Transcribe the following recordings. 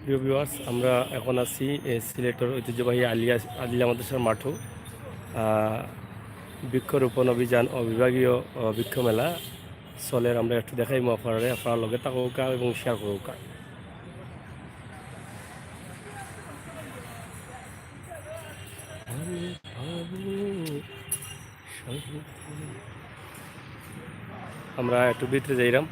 প্রিয় ভিউয়ার্স, আমরা এখন আছি সিলেটের ঐতিহ্যবাহী আলিয়া মাদ্রাসার মাঠও বৃক্ষরোপণ অভিযান ও বিভাগীয় বৃক্ষ মেলা চলের। আমরা একটু দেখাইমো আপনার লগে থাকুকা এবং শেয়ার করুকা। আমরা একটু ভিতরে যাইলাম।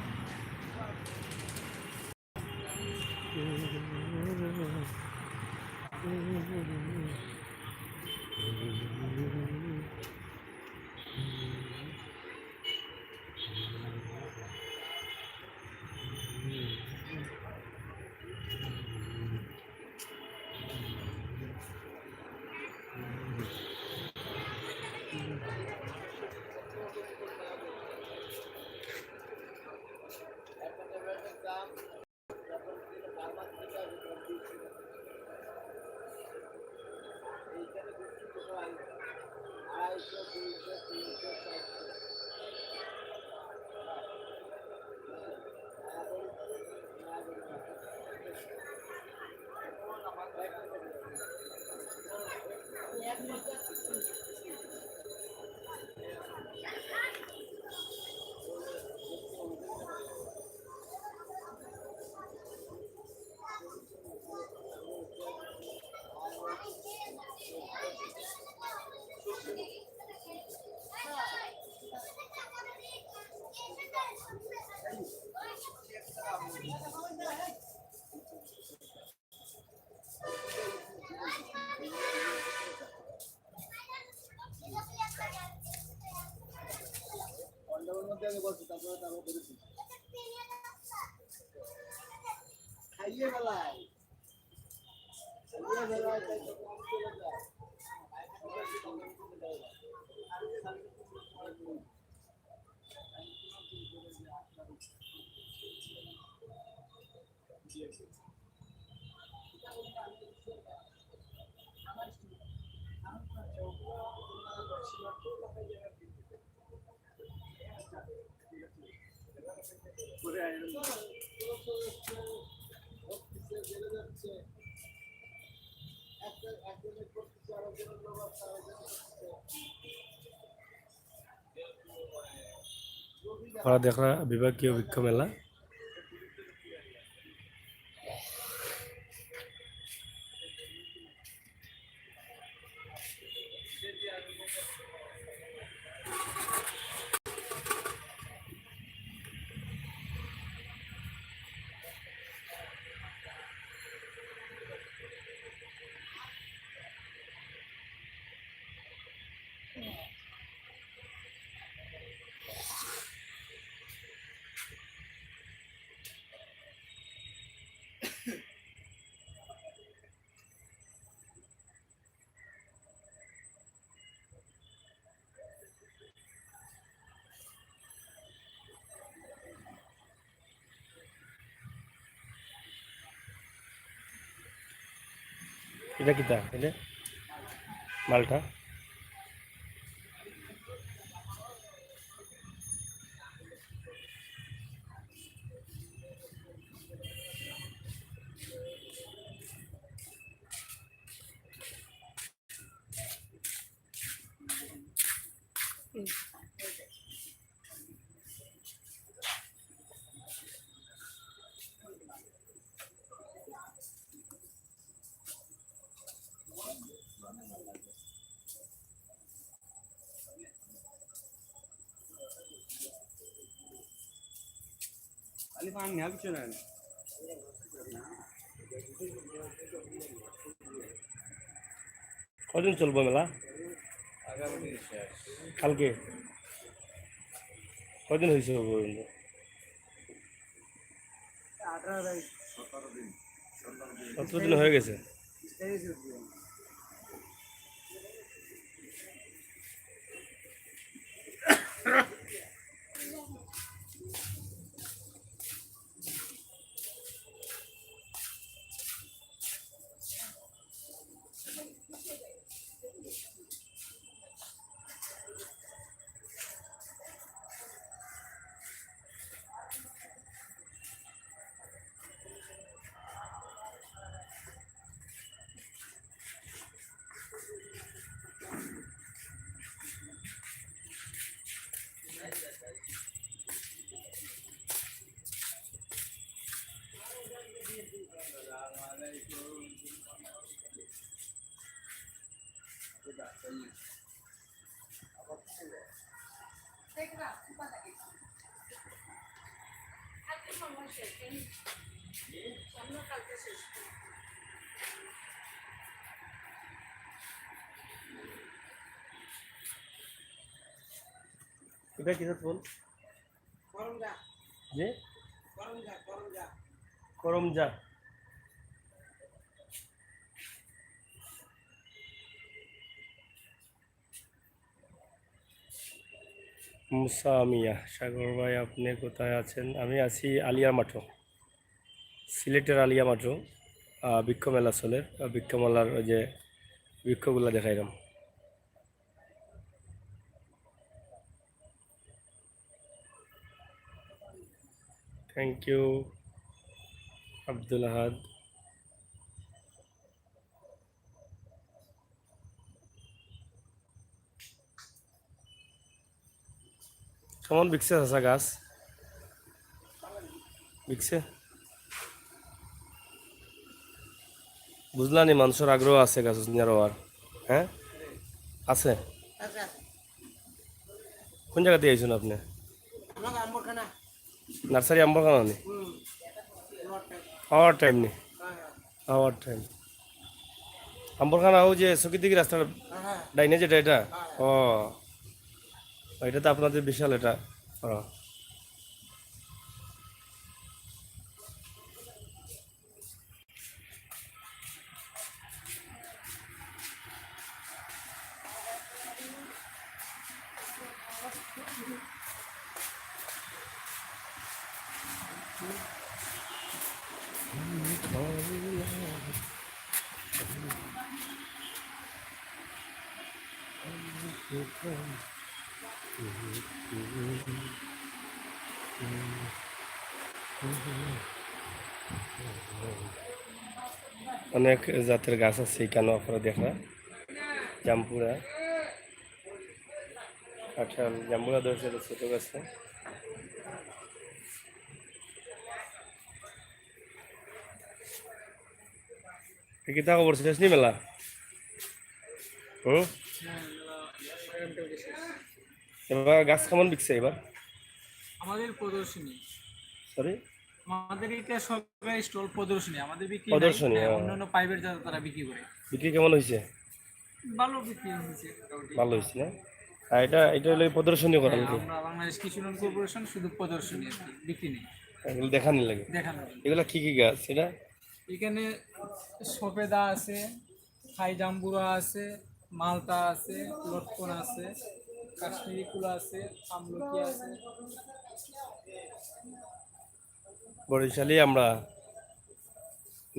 আমরা দেখলাম বিভাগীয় বৃক্ষ মেলা। এটা কিতা এটা মালটা। কদিন চলবো মেলা? কালকে কদিন হয়েছে পর্যন্ত? 17 দিন হয়ে গেছে। এটা কিসের ফুল? যে করমজা। মুসা মিয়া, সাগর ভাই আপনি কোথায় আছেন? আমি আছি আলিয়া মাঠো, সিলেটের আলিয়া মাঠো। বৃক্ষ মেলা চলে, বৃক্ষ মেলার ওই যে বৃক্ষগুলো দেখাইলাম। থ্যাংক ইউ আব্দুল আহাদ। কেমন বিকছে চাচা গাছ? বিকছে? বুঝলানি মানুষের আগ্রহ আছে গাছ রোয়ার। হ্যাঁ আছে। কোন জায়গা দিয়ে আইসুন আপনি? নার্সারি আম্বরখানা নি? আওয়ার টাইম নি? আওয়ার টাইম আম্বরখানা ও যে চকিদিকে রাস্তার ডাইনে যেটা এটা? ও এটা তো আপনাদের বিশাল এটা। ও অনেক জাতের গাছ আছে কেন আপনারা দেখা। জাম্পুরা, কাঁঠাল, জাম্বুরা ধরছে ছোট গাছে। কি তা খবর শেষ নি মেলা? হুম, এবার গাছ কেমন বিকছে এবার? আমাদের প্রদর্শনী, সরি আমাদের এটা সরকারি স্টল প্রদর্শনী, আমাদের বিক্রি নাই। প্রদর্শনী, হ্যাঁ, অন্যান্য প্রাইভেট যারা তারা বিক্রি করে। বিক্রি কেমন হয়েছে? ভালো বিক্রি হয়েছে মোটামুটি। ভালো হয়েছে না? আর এটা এটা হলো প্রদর্শনী করা হ্যাঁ, নাকি? আমরা বাংলাদেশ কৃষি উন্নয়ন কর্পোরেশন শুধু প্রদর্শনী আর কি, বিক্রি নেই, এগুলো দেখানি লাগে। দেখানো যায়। এগুলা কি কি গাছ এটা? এখানে সফেদা আছে, থাই জাম্বুরা আছে, মালটা আছে, লটকন আছে, কাশ্মীরি কুলা আছে, আমলকি আছে। বরিশালি আমরা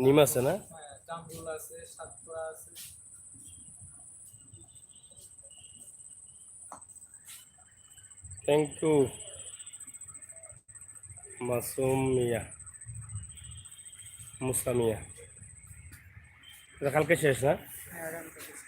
নিম আছে না? হ্যাঁ, জামরুল আছে, সাতপুরা আছে। থ্যাংক ইউ মাসুম মিয়া, মুসা মিয়া। এটা কালকে শেষ না? হ্যাঁ, আগামীকাল শেষ।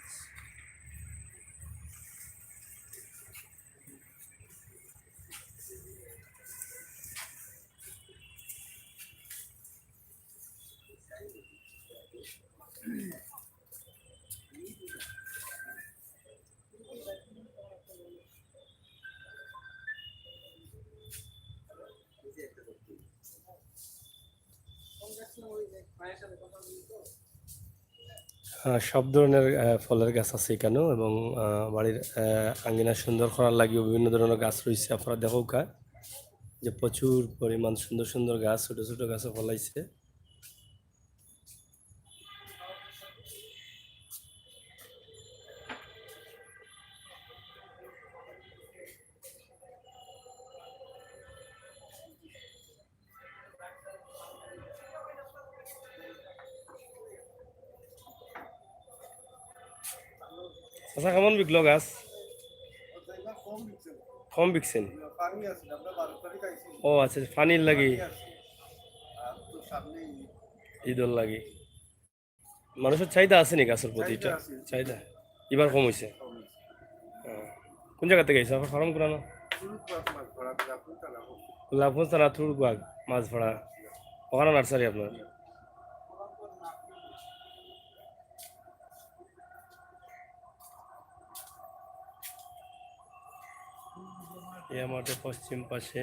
সব ধরনের ফলের গাছ আছে এখানেও, এবং বাড়ির আঙ্গিনা সুন্দর করার লাগিও বিভিন্ন ধরনের গাছ রয়েছে। আপনারা দেখো কা যে প্রচুর পরিমাণ সুন্দর সুন্দর গাছ, ছোট ছোট গাছও ফলাইছে। আচ্ছা, কেমন বিকলো গাছ? কম বিকছেন? ও আচ্ছা, পানির লাগি, ঈদর লাগি। মানুষের চাহিদা আছে নি গাছের প্রতি? এটা চাহিদা এবার কম হয়েছে। কোন জায়গা থেকে আপনার ফার্ম করানো? লাফোন থানা থুরবাগ মাছ ভাড়া, ওখানে নার্সারি আপনার? আলিয়া মাঠের পশ্চিম পাশে,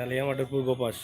আলিয়া মাঠের পূর্ব পাশ।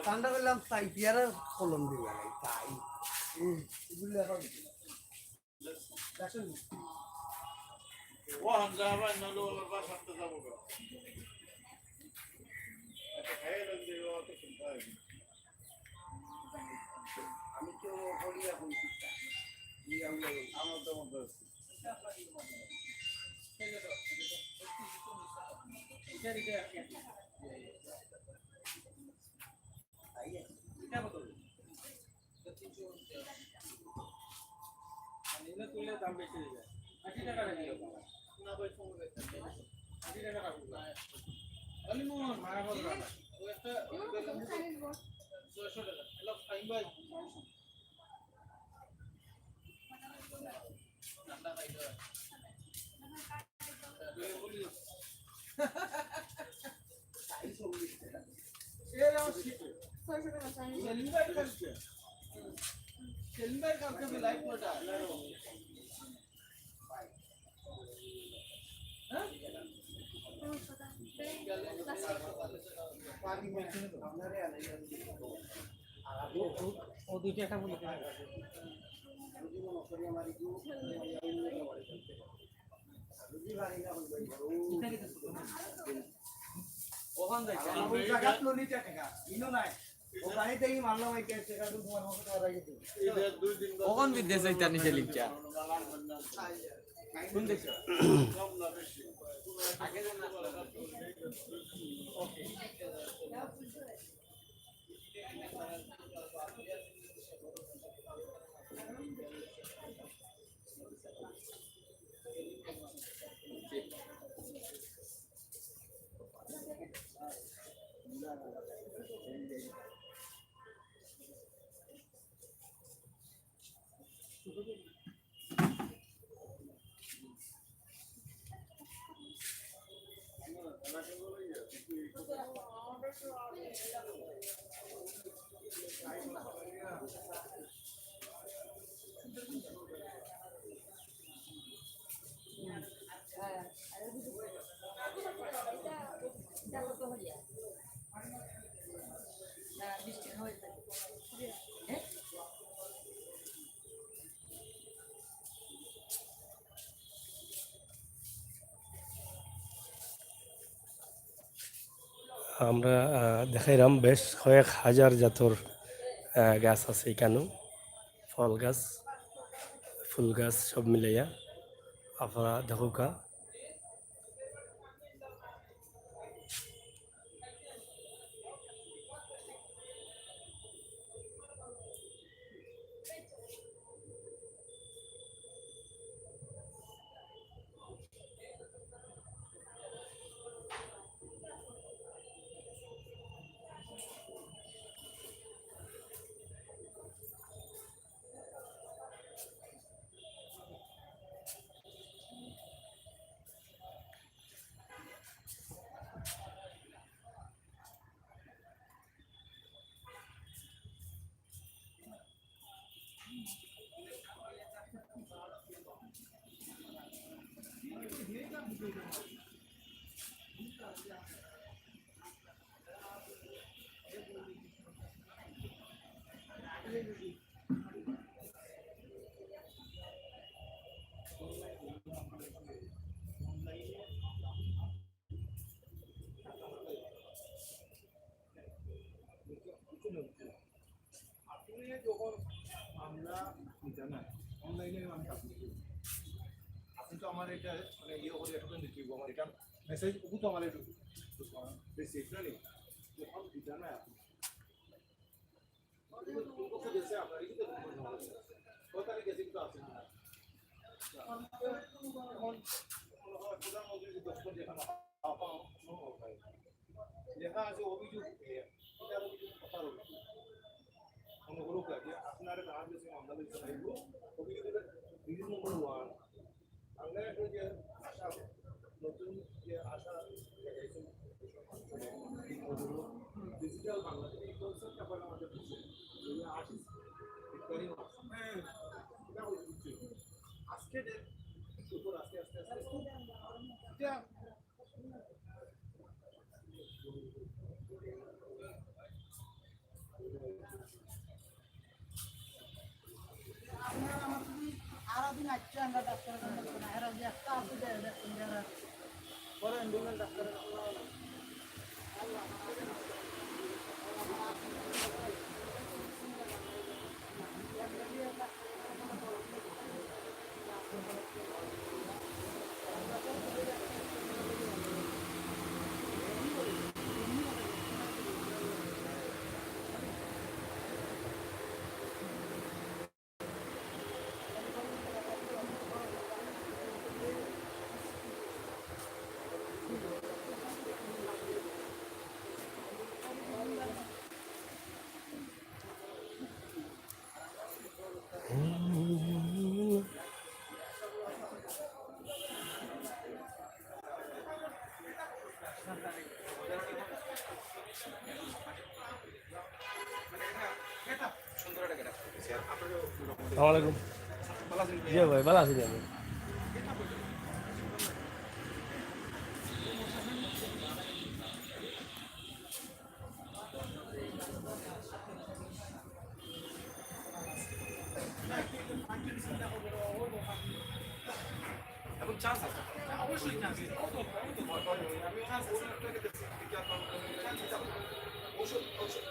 ঠান্ডা করলাম তাই পেয়ারা কলম দিবে তাই বুঝলে এখন আমি তো বলি এখন আমার তো মতো দাম বেশি হয়ে যায় 80 টাকা কিলো না ভাই 80 টাকা রাখুন আমি মন মারা বল ও একটা 600 টাকা হ্যালো ফাইন ভাই ঠান্ডা খাইতে হয় বলি এই আমার শীত 600 টাকা চাই সেলিম ভাই কালকে লাইভ কোটা ও দুইটা একটা বলে ওখান কখন বিদেশ যাইতানি সেলিমচা কোন দেশ আমরা দেখাইলাম বেশ কয়েক হাজার জাতর গাছ আছে এখানেও, ফল গাছ ফুল গাছ সব মিলাইয়া আপনারা দেখুকা। আসলে যখন আমরা জানা অনলাইনে আমি কাজ করি, আপনি তো আমার এটা মানে ইয়ে করে একটা দিচ্ছি আমার এটা মেসেজ ওগুলো তো আমার একটু বেশি এটা নেই যখন দিতে না আপনি গেছে আপনার এই কোথায় গেছে কিন্তু আছে না এখন প্রধানমন্ত্রী দপ্তর যেখানে লেখা আছে অভিযোগ এটার অভিযোগ কথার অভিযোগ অনুগ্রহ করে আপনারা সাহায্য সে মামলা দিতে চাইব অভিযোগের রিলিজ নম্বর 1 আমরা একটা যে আশা নতুন যে আশা দেখাইছেন ডিজিটাল বাংলাদেশ এই কনসেপ্টটা বলা আমাদের দিচ্ছে এই আশিস ভিক্টোরি এটা হচ্ছে আজকে যে উপর আস্তে আস্তে আস্তে এটা আরো দিন আসছে আমরা ডাক্তারের কাছে না এরা যে একটা আছে যে দেখুন যারা বড় ইন্ডিয়ান ডাক্তারের আসসালামু আলাইকুম। জি ভাই ভালো আছি আমি। এবং চান্স আছে অবশ্যই চান্স আছে আমি চান্স আছে ওষুধ ওষুধ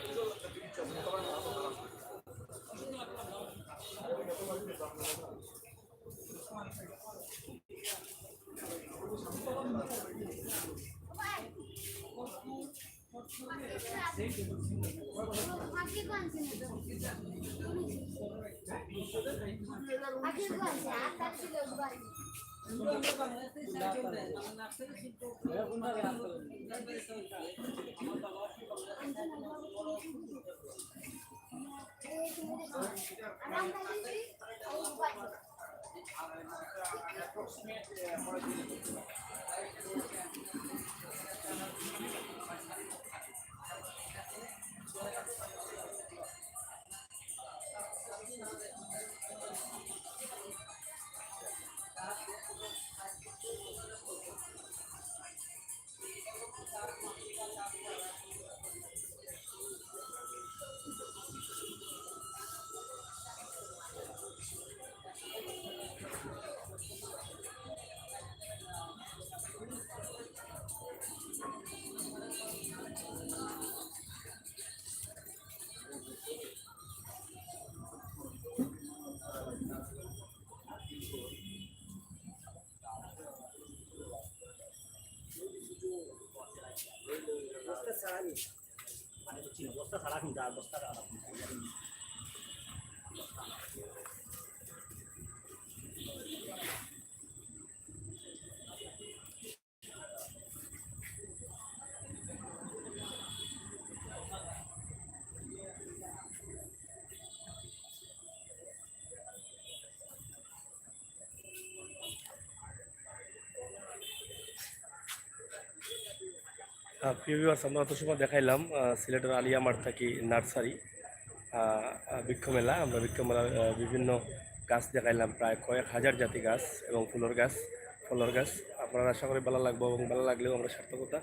প্রিয় ভিউয়ার্স, আমরা অত সময় দেখাইলাম সিলেটের আলিয়া মার্তাকি নার্সারি বৃক্ষ মেলা। আমরা বৃক্ষ মেলার বিভিন্ন গাছ দেখাইলাম, প্রায় কয়েক হাজার জাতি গাছ এবং ফুলের গাছ। আপনারা আশা করি ভালো লাগবো এবং ভালো লাগলেও আমরা সার্থকতা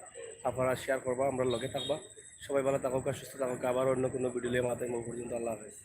আপনারা শেয়ার করবা, আমরা লগে থাকবা। সবাই ভালো থাকুক আর সুস্থ থাকুক। আবার অন্য কোনো ভিডিও নিয়ে মাথায় পর্যন্ত আল্লাহ হাফেজ।